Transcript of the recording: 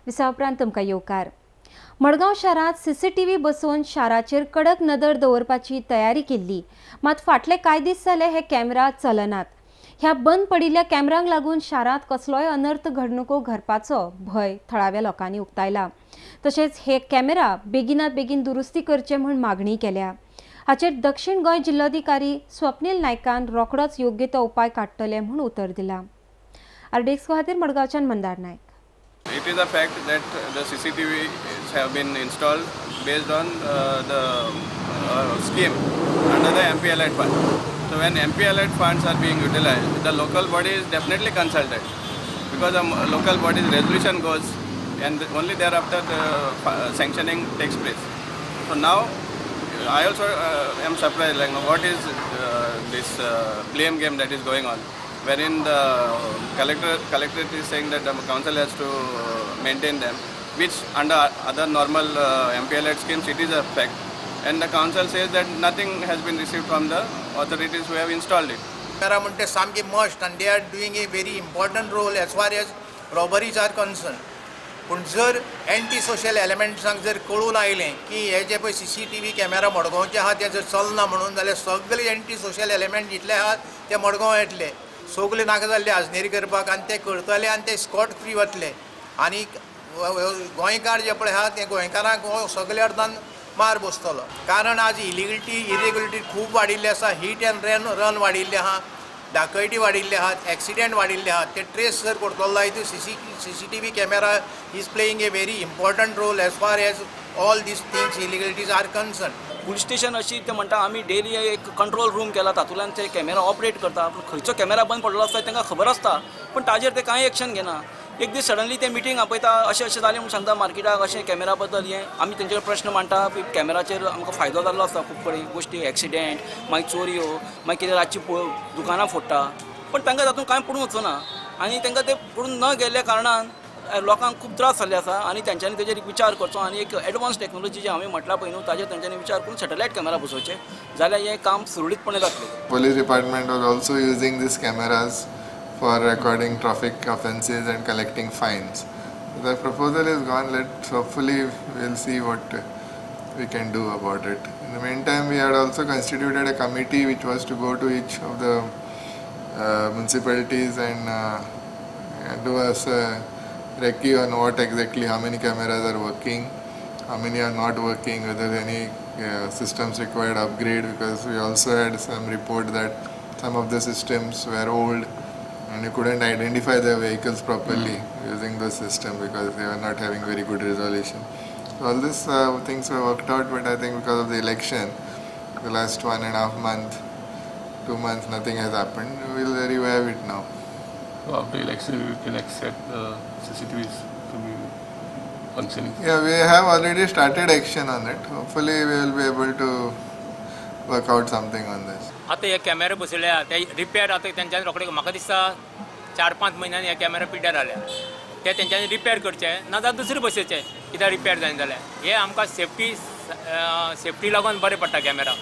Visa उपरांत तुमकां येवकार। मडगांव शारात सीसीटीव्ही बसवून शाराचेर कडक नदर दवरपाची तयारी केल्ली, मात फाटले कांय दीस जाले हे कॅमेरा चलनात। ह्या बंद पडिल्ल्या कॅमेरांक लागून शारात कसलोय अनर्थ घडणुको घडपाचो भंय थळाव्या लोकांनी उक्तायला। तशेंच हे कॅमेरा बेगिनात बेगीन दुरुस्ती करचे म्हूण मागणी केल्या। हाचेर दक्षिण गोंय जिल्लोधिकारी स्वप्नील नायकान रोखडोच योग्य तो उपाय काडटले म्हूण उतर दिला। आरडीएक्स खातीर मडगांवच्यान मंदार नायक। It is a fact that the CCTVs have been installed based on the scheme under the MP Alert Fund. So when MP Alert funds are being utilized, the local body is definitely consulted because the local body's resolution goes and only thereafter the sanctioning takes place. So now I also am surprised like what is this blame game that is going on, wherein the collectorate is saying that the council has to maintain them, which under other normal MP Alert schemes it is a fact, and the council says that nothing has been received from the authorities who have installed it. Camera म्हणते सामके must and they are doing a very important role as far as robberies are concerned. पूण जर anti social एलिमेंट्सांक जर कळून आयलें की हे जे पळय CCTV कॅमेरा मडगांवचे आहा ते जर चलना म्हणून, जाल्यार सगळे एंटी सोशल एलिमेंट जितले आहात ते मडगांव येतले, सगळे नाका जाल्ले आजनेरी करपाक, आनी ते करतले आनी ते स्कॉट फ्री वतले। आनी गोंयकार जे पळय आहा ते गोंयकारांक सगळे अर्थान मार बसतलो, कारण आज इरेग्युलरिटी खूब वाडिल्ली आसा। हीट एंड रन वाडिल्ले आहा, डाकयटी वाडिल्ले आहात, एक्सिडेंट वाडिल्ले आहात, ते ट्रेस जर करतलो जायत CCTV camera is playing a very important role as far as all these things illegalities are concern. Police station अशी ते म्हणटा आमी डेली एक कंट्रोल रूम केला, तातूंतल्यान ते कॅमेरा ऑपरेट करता, पूण खंयचो कॅमेरा बंद पडलो आसता तांकां खबर आसता, पण ताजेर ते कांय एक्शन घेना। एक दीस सडनली ते मिटींग आपयता, अशें जालें म्हूण सांगता मार्केटाक अशें कॅमेरा बद्दल हें आमी तेंचेर प्रश्न मांडटा, कॅमेराचेर आमकां फायदो जाल्लो आसता खूब कडेन गोश्टी, एक्सिडेंट मागीर चोरयो, मागीर कितें रातची दुकानां फोडटा, पण तांकां तातूंत कांय पडूं वचना आनी तांकां ते पडून न गेल्ल्या कारणान लोकांक खूब त्रास जाल्ले आसा आनी तेंच्यांनी तेजेर विचार करचो आनी एक एडवान्स टॅक्नोलॉजी जी हांवें म्हटलां पळय न्हू, ताजेर तेंच्यांनी विचार करून सॅटलायट कॅमेरा बसोवचे, जाल्यार हें काम सुरळीतपणे जातलें। Police department was also using these cameras for recording traffic offences and collecting fines. The proposal is gone. Hopefully we'll see what we can do about it. In the meantime, we had also constituted a committee which was to go to each of the municipalities and do us a recce on what exactly, how many cameras are working, how many are not working, whether any systems required upgrade, because we also had some report that some of the systems were old and you couldn't identify the vehicles properly using the system because they were not having very good resolution. So all these things were worked out, but I think because of the election, the last 1.5 month, 2 months, nothing has happened. We will revive it now. So after election, we can accept the CCTVs to be functioning. Yeah, we have already started action on it. Hopefully we will be able to work out something on this. आता हे कॅमेरे बसयल्या ते repair आता तेंच्यांनी रोखडे म्हाका दिसता 4-5 म्हयन्यांनी हे कॅमेरा पिड्ड्यार जाल्या, ते तेंच्यांनी रिपेअर करचे नाजाल्यार दुसरे बसयचे कित्याक रिपेअर जायना जाल्यार। हे आमकां सेफ्टी लागून बरें पडटा कॅमेरा।